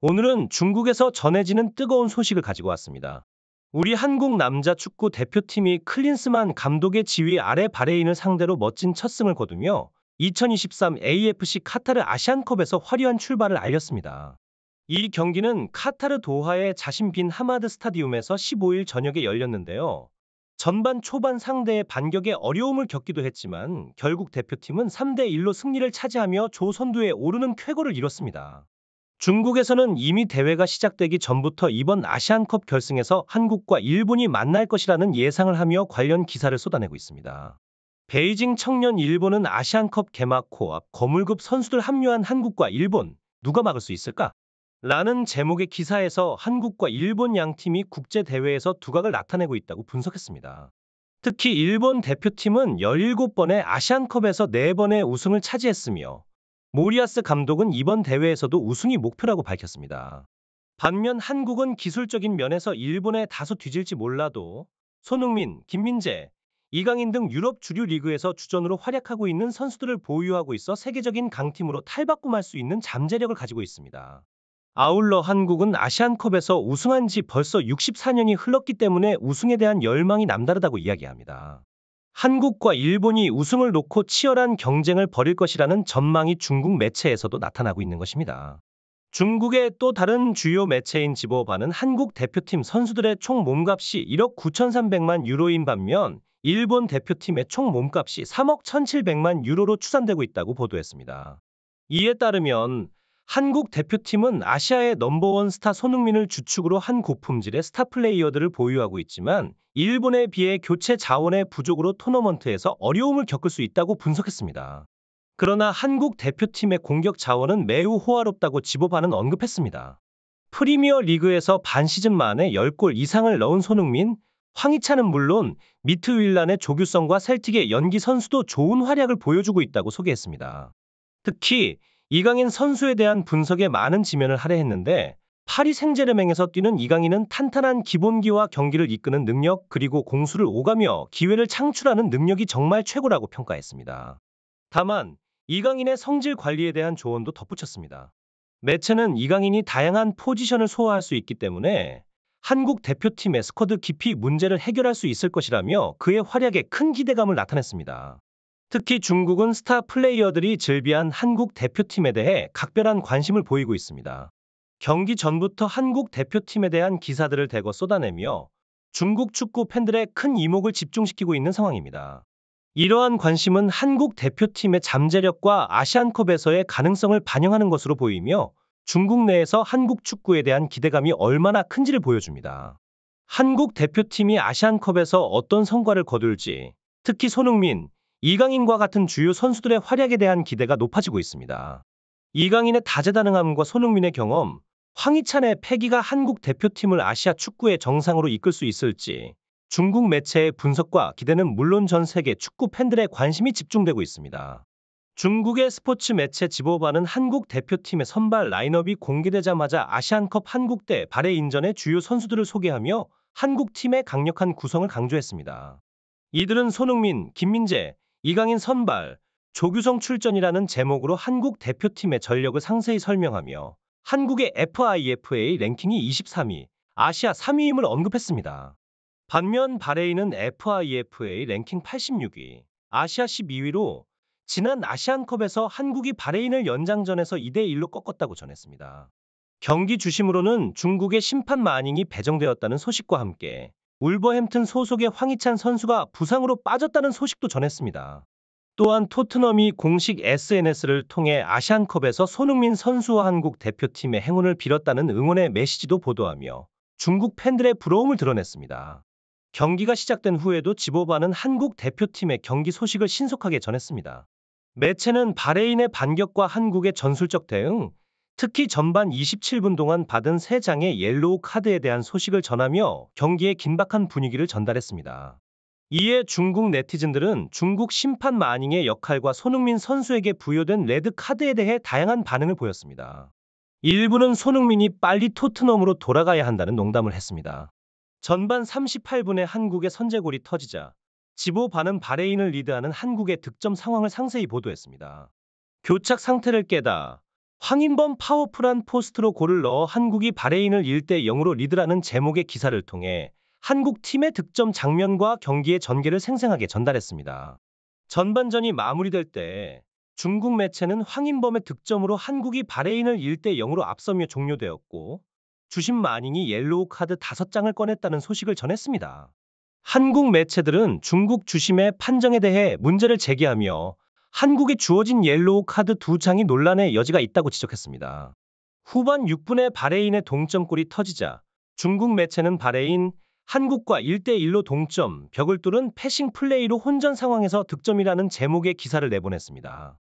오늘은 중국에서 전해지는 뜨거운 소식을 가지고 왔습니다. 우리 한국 남자 축구 대표팀이 클린스만 감독의 지휘 아래 바레인을 상대로 멋진 첫 승을 거두며 2023 AFC 카타르 아시안컵에서 화려한 출발을 알렸습니다. 이 경기는 카타르 도하의 자신 빈 하마드 스타디움에서 15일 저녁에 열렸는데요. 전반 초반 상대의 반격에 어려움을 겪기도 했지만 결국 대표팀은 3대1로 승리를 차지하며 조선두에 오르는 쾌거를 이뤘습니다. 중국에서는 이미 대회가 시작되기 전부터 이번 아시안컵 결승에서 한국과 일본이 만날 것이라는 예상을 하며 관련 기사를 쏟아내고 있습니다. 베이징 청년 일본은 아시안컵 개막 후 앞 거물급 선수들 합류한 한국과 일본, 누가 막을 수 있을까? 라는 제목의 기사에서 한국과 일본 양팀이 국제대회에서 두각을 나타내고 있다고 분석했습니다. 특히 일본 대표팀은 17번의 아시안컵에서 4번의 우승을 차지했으며 모리아스 감독은 이번 대회에서도 우승이 목표라고 밝혔습니다. 반면 한국은 기술적인 면에서 일본에 다소 뒤질지 몰라도 손흥민, 김민재, 이강인 등 유럽 주류 리그에서 주전으로 활약하고 있는 선수들을 보유하고 있어 세계적인 강팀으로 탈바꿈할 수 있는 잠재력을 가지고 있습니다. 아울러 한국은 아시안컵에서 우승한 지 벌써 64년이 흘렀기 때문에 우승에 대한 열망이 남다르다고 이야기합니다. 한국과 일본이 우승을 놓고 치열한 경쟁을 벌일 것이라는 전망이 중국 매체에서도 나타나고 있는 것입니다. 중국의 또 다른 주요 매체인 지보바는 한국 대표팀 선수들의 총 몸값이 1억 9,300만 유로인 반면 일본 대표팀의 총 몸값이 3억 1,700만 유로로 추산되고 있다고 보도했습니다. 이에 따르면 한국 대표팀은 아시아의 넘버원 스타 손흥민을 주축으로 한 고품질의 스타 플레이어들을 보유하고 있지만 일본에 비해 교체 자원의 부족으로 토너먼트에서 어려움을 겪을 수 있다고 분석했습니다. 그러나 한국 대표팀의 공격 자원은 매우 호화롭다고 지보바는 언급했습니다. 프리미어 리그에서 반 시즌 만에 10골 이상을 넣은 손흥민, 황희찬은 물론 미트윌란의 조규성과 셀틱의 연기 선수도 좋은 활약을 보여주고 있다고 소개했습니다. 특히 이강인 선수에 대한 분석에 많은 지면을 할애했는데 파리 생제르맹에서 뛰는 이강인은 탄탄한 기본기와 경기를 이끄는 능력 그리고 공수를 오가며 기회를 창출하는 능력이 정말 최고라고 평가했습니다. 다만 이강인의 성질 관리에 대한 조언도 덧붙였습니다. 매체는 이강인이 다양한 포지션을 소화할 수 있기 때문에 한국 대표팀의 스쿼드 깊이 문제를 해결할 수 있을 것이라며 그의 활약에 큰 기대감을 나타냈습니다. 특히 중국은 스타 플레이어들이 즐비한 한국 대표팀에 대해 각별한 관심을 보이고 있습니다. 경기 전부터 한국 대표팀에 대한 기사들을 대거 쏟아내며 중국 축구 팬들의 큰 이목을 집중시키고 있는 상황입니다. 이러한 관심은 한국 대표팀의 잠재력과 아시안컵에서의 가능성을 반영하는 것으로 보이며 중국 내에서 한국 축구에 대한 기대감이 얼마나 큰지를 보여줍니다. 한국 대표팀이 아시안컵에서 어떤 성과를 거둘지, 특히 손흥민, 이강인과 같은 주요 선수들의 활약에 대한 기대가 높아지고 있습니다. 이강인의 다재다능함과 손흥민의 경험, 황희찬의 패기가 한국 대표팀을 아시아 축구의 정상으로 이끌 수 있을지 중국 매체의 분석과 기대는 물론 전 세계 축구 팬들의 관심이 집중되고 있습니다. 중국의 스포츠 매체 지보바는 한국 대표팀의 선발 라인업이 공개되자마자 아시안컵 한국 대 바레인전의 주요 선수들을 소개하며 한국 팀의 강력한 구성을 강조했습니다. 이들은 손흥민, 김민재, 이강인 선발, 조규성 출전이라는 제목으로 한국 대표팀의 전력을 상세히 설명하며 한국의 FIFA 랭킹이 23위, 아시아 3위임을 언급했습니다. 반면 바레인은 FIFA 랭킹 86위, 아시아 12위로 지난 아시안컵에서 한국이 바레인을 연장전에서 2대1로 꺾었다고 전했습니다. 경기 주심으로는 중국의 심판 마닝이 배정되었다는 소식과 함께 울버햄튼 소속의 황희찬 선수가 부상으로 빠졌다는 소식도 전했습니다. 또한 토트넘이 공식 SNS를 통해 아시안컵에서 손흥민 선수와 한국 대표팀의 행운을 빌었다는 응원의 메시지도 보도하며 중국 팬들의 부러움을 드러냈습니다. 경기가 시작된 후에도 지보바는 한국 대표팀의 경기 소식을 신속하게 전했습니다. 매체는 바레인의 반격과 한국의 전술적 대응, 특히 전반 27분 동안 받은 3장의 옐로우 카드에 대한 소식을 전하며 경기의 긴박한 분위기를 전달했습니다. 이에 중국 네티즌들은 중국 심판 마닝의 역할과 손흥민 선수에게 부여된 레드 카드에 대해 다양한 반응을 보였습니다. 일부는 손흥민이 빨리 토트넘으로 돌아가야 한다는 농담을 했습니다. 전반 38분에 한국의 선제골이 터지자 지보바는 바레인을 리드하는 한국의 득점 상황을 상세히 보도했습니다. 교착 상태를 깨다 황인범 파워풀한 포스트로 골을 넣어 한국이 바레인을 1대 0으로 리드라는 제목의 기사를 통해 한국 팀의 득점 장면과 경기의 전개를 생생하게 전달했습니다. 전반전이 마무리될 때 중국 매체는 황인범의 득점으로 한국이 바레인을 1대 0으로 앞서며 종료되었고 주심 마닝이 옐로우 카드 5장을 꺼냈다는 소식을 전했습니다. 한국 매체들은 중국 주심의 판정에 대해 문제를 제기하며 한국에 주어진 옐로우 카드 2장이 논란의 여지가 있다고 지적했습니다. 후반 6분에 바레인의 동점골이 터지자 중국 매체는 바레인, 한국과 1대 1로 동점, 벽을 뚫은 패싱 플레이로 혼전 상황에서 득점이라는 제목의 기사를 내보냈습니다.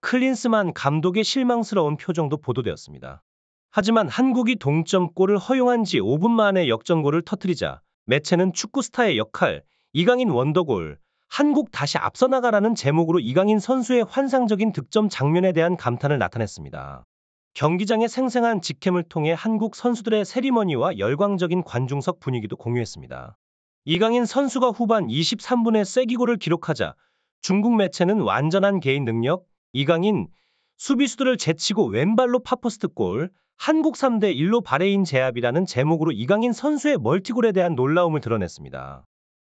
클린스만 감독의 실망스러운 표정도 보도되었습니다. 하지만 한국이 동점골을 허용한 지 5분 만에 역전골을 터뜨리자 매체는 축구 스타의 역할, 이강인 원더골, 한국 다시 앞서 나가라는 제목으로 이강인 선수의 환상적인 득점 장면에 대한 감탄을 나타냈습니다. 경기장의 생생한 직캠을 통해 한국 선수들의 세리머니와 열광적인 관중석 분위기도 공유했습니다. 이강인 선수가 후반 23분에 쐐기골을 기록하자 중국 매체는 완전한 개인 능력, 이강인, 수비수들을 제치고 왼발로 파포스트 골, 한국 3대 1로 바레인 제압이라는 제목으로 이강인 선수의 멀티골에 대한 놀라움을 드러냈습니다.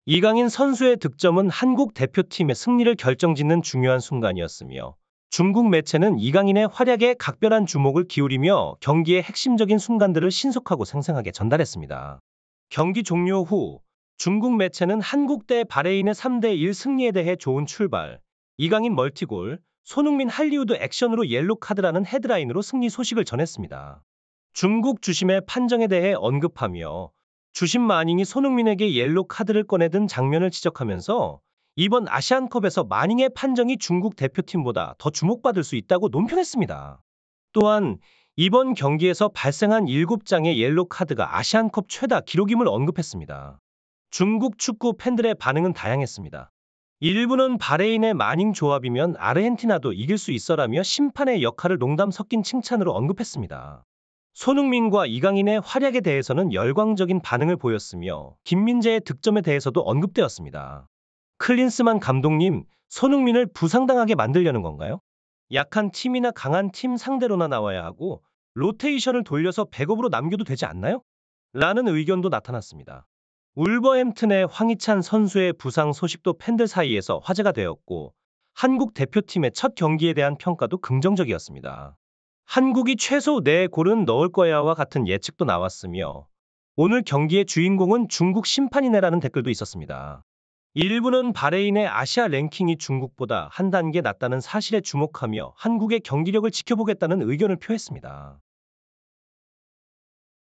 이강인 선수의 득점은 한국 대표팀의 승리를 결정짓는 중요한 순간이었으며 중국 매체는 이강인의 활약에 각별한 주목을 기울이며 경기의 핵심적인 순간들을 신속하고 생생하게 전달했습니다. 경기 종료 후 중국 매체는 한국 대 바레인의 3대 1 승리에 대해 좋은 출발, 이강인 멀티골, 손흥민 할리우드 액션으로 옐로 카드라는 헤드라인으로 승리 소식을 전했습니다. 중국 주심의 판정에 대해 언급하며 주심 마닝이 손흥민에게 옐로 카드를 꺼내든 장면을 지적하면서 이번 아시안컵에서 마닝의 판정이 중국 대표팀보다 더 주목받을 수 있다고 논평했습니다. 또한 이번 경기에서 발생한 7장의 옐로 카드가 아시안컵 최다 기록임을 언급했습니다. 중국 축구 팬들의 반응은 다양했습니다. 일부는 바레인의 마닝 조합이면 아르헨티나도 이길 수 있어라며 심판의 역할을 농담 섞인 칭찬으로 언급했습니다. 손흥민과 이강인의 활약에 대해서는 열광적인 반응을 보였으며 김민재의 득점에 대해서도 언급되었습니다. 클린스만 감독님, 손흥민을 부상당하게 만들려는 건가요? 약한 팀이나 강한 팀 상대로나 나와야 하고 로테이션을 돌려서 백업으로 남겨도 되지 않나요? 라는 의견도 나타났습니다. 울버햄튼의 황희찬 선수의 부상 소식도 팬들 사이에서 화제가 되었고 한국 대표팀의 첫 경기에 대한 평가도 긍정적이었습니다. 한국이 최소 4골은 넣을 거야와 같은 예측도 나왔으며 오늘 경기의 주인공은 중국 심판이네라는 댓글도 있었습니다. 일부는 바레인의 아시아 랭킹이 중국보다 한 단계 낮다는 사실에 주목하며 한국의 경기력을 지켜보겠다는 의견을 표했습니다.